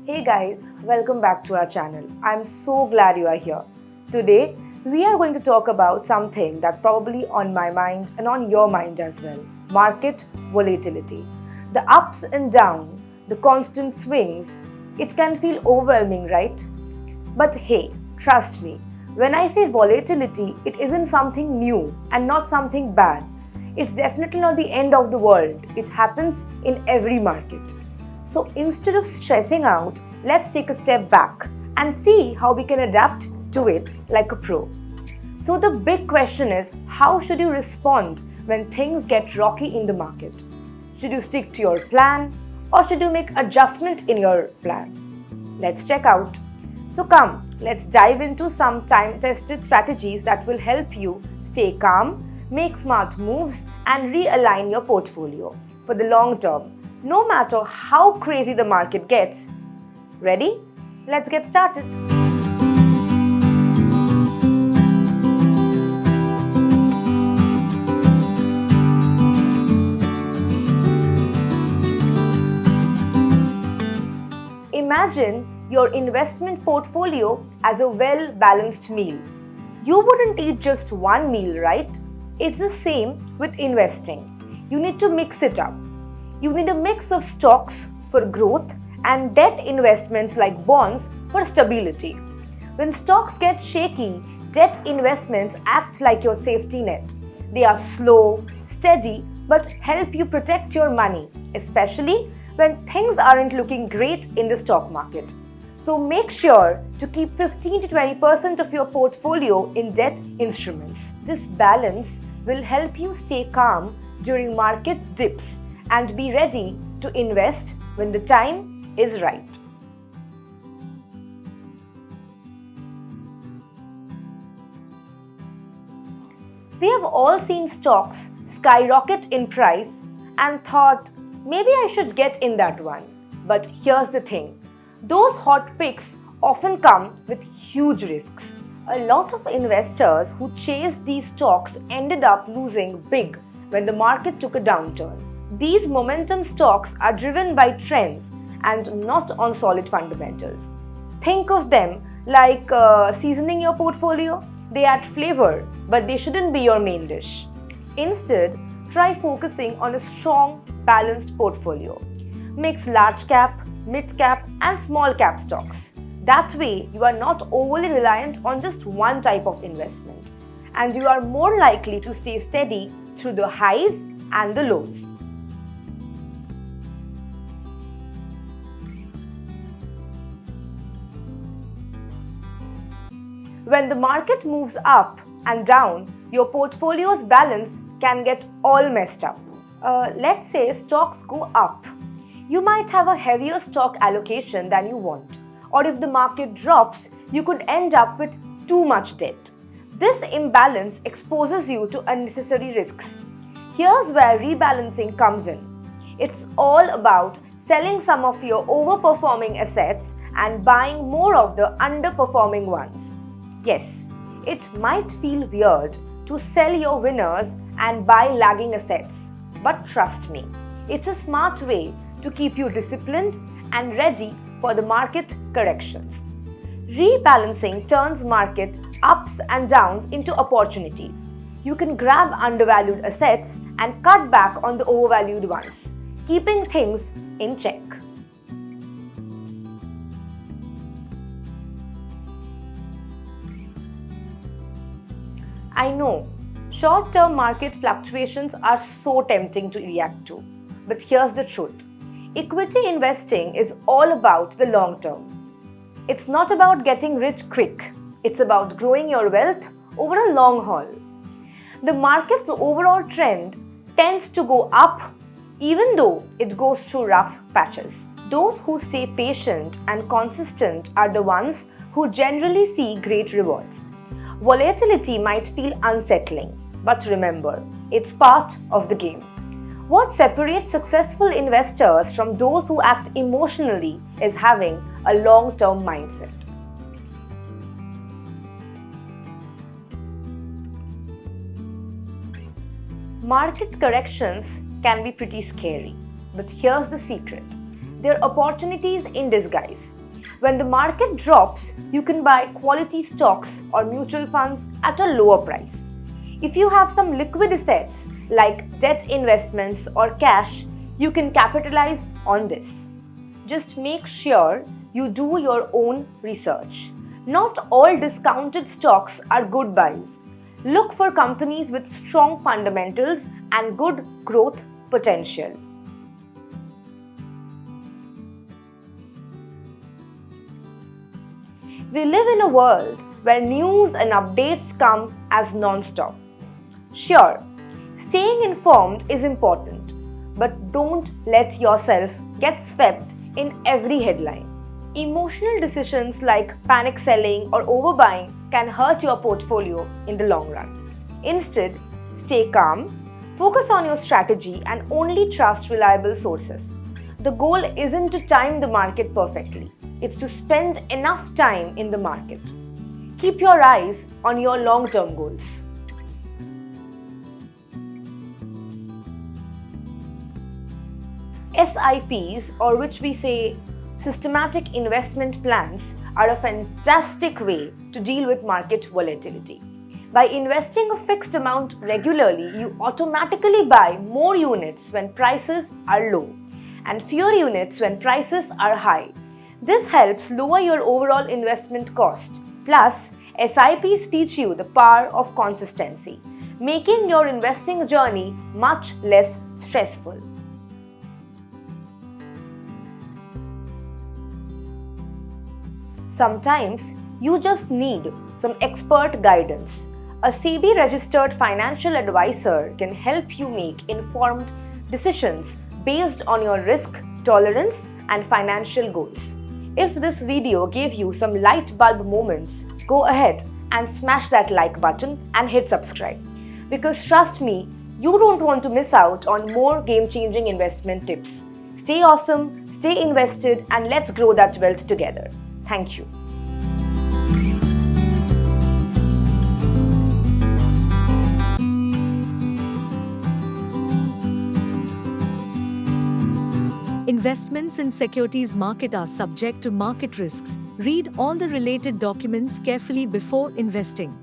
Hey guys, welcome back to our channel. I'm so glad you are here. Today, we are going to talk about something that's probably on my mind and on your mind as well. Market volatility. The ups and downs, the constant swings, it can feel overwhelming, right? But hey, trust me, when I say volatility, it isn't something new and not something bad. It's definitely not the end of the world. It happens in every market. So instead of stressing out, let's take a step back and see how we can adapt to it like a pro. So the big question is, how should you respond when things get rocky in the market? Should you stick to your plan or should you make adjustment in your plan? Let's check out. So come, let's dive into some time-tested strategies that will help you stay calm, make smart moves and realign your portfolio for the long term, no matter how crazy the market gets. Ready? Let's get started. Imagine your investment portfolio as a well-balanced meal. You wouldn't eat just one meal, right? It's the same with investing. You need to mix it up. You need a mix of stocks for growth and debt investments like bonds for stability. When stocks get shaky, debt investments act like your safety net. They are slow, steady, but help you protect your money, especially when things aren't looking great in the stock market. So make sure to keep 15 to 20% of your portfolio in debt instruments. This balance will help you stay calm during market dips and be ready to invest when the time is right. We have all seen stocks skyrocket in price and thought, maybe I should get in that one. But here's the thing, those hot picks often come with huge risks. A lot of investors who chased these stocks ended up losing big when the market took a downturn. These momentum stocks are driven by trends and not on solid fundamentals. Think of them like seasoning your portfolio. They add flavor, but they shouldn't be your main dish. Instead, try focusing on a strong, balanced portfolio. Mix large cap, mid cap, and small cap stocks. That way, you are not overly reliant on just one type of investment, and you are more likely to stay steady through the highs and the lows. When the market moves up and down, your portfolio's balance can get all messed up. Let's say stocks go up. You might have a heavier stock allocation than you want, or if the market drops, you could end up with too much debt. This imbalance exposes you to unnecessary risks. Here's where rebalancing comes in. It's all about selling some of your overperforming assets and buying more of the underperforming ones. Yes, it might feel weird to sell your winners and buy lagging assets, but trust me, it's a smart way to keep you disciplined and ready for the market corrections. Rebalancing turns market ups and downs into opportunities. You can grab undervalued assets and cut back on the overvalued ones, keeping things in check. I know, short-term market fluctuations are so tempting to react to. But here's the truth. Equity investing is all about the long term. It's not about getting rich quick. It's about growing your wealth over a long haul. The market's overall trend tends to go up even though it goes through rough patches. Those who stay patient and consistent are the ones who generally see great rewards. Volatility might feel unsettling, but remember, it's part of the game. What separates successful investors from those who act emotionally is having a long-term mindset. Market corrections can be pretty scary, but here's the secret. they're opportunities in disguise. When the market drops, you can buy quality stocks or mutual funds at a lower price. If you have some liquid assets like debt investments or cash, you can capitalize on this. Just make sure you do your own research. Not all discounted stocks are good buys. Look for companies with strong fundamentals and good growth potential. We live in a world where news and updates come as non-stop. Sure, staying informed is important, but don't let yourself get swept in every headline. Emotional decisions like panic selling or overbuying can hurt your portfolio in the long run. Instead, stay calm, focus on your strategy, and only trust reliable sources. The goal isn't to time the market perfectly, it's to spend enough time in the market. Keep your eyes on your long-term goals. SIPs, or which we say systematic investment plans, are a fantastic way to deal with market volatility. By investing a fixed amount regularly, you automatically buy more units when prices are low and fewer units when prices are high. This helps lower your overall investment cost. Plus, SIPs teach you the power of consistency, making your investing journey much less stressful. Sometimes you just need some expert guidance. A SEBI registered financial advisor can help you make informed decisions based on your risk tolerance and financial goals. If this video gave you some light bulb moments, go ahead and smash that like button and hit subscribe. Because trust me, you don't want to miss out on more game-changing investment tips. Stay awesome, stay invested, and let's grow that wealth together. Thank you. Investments in securities market are subject to market risks. Read all the related documents carefully before investing.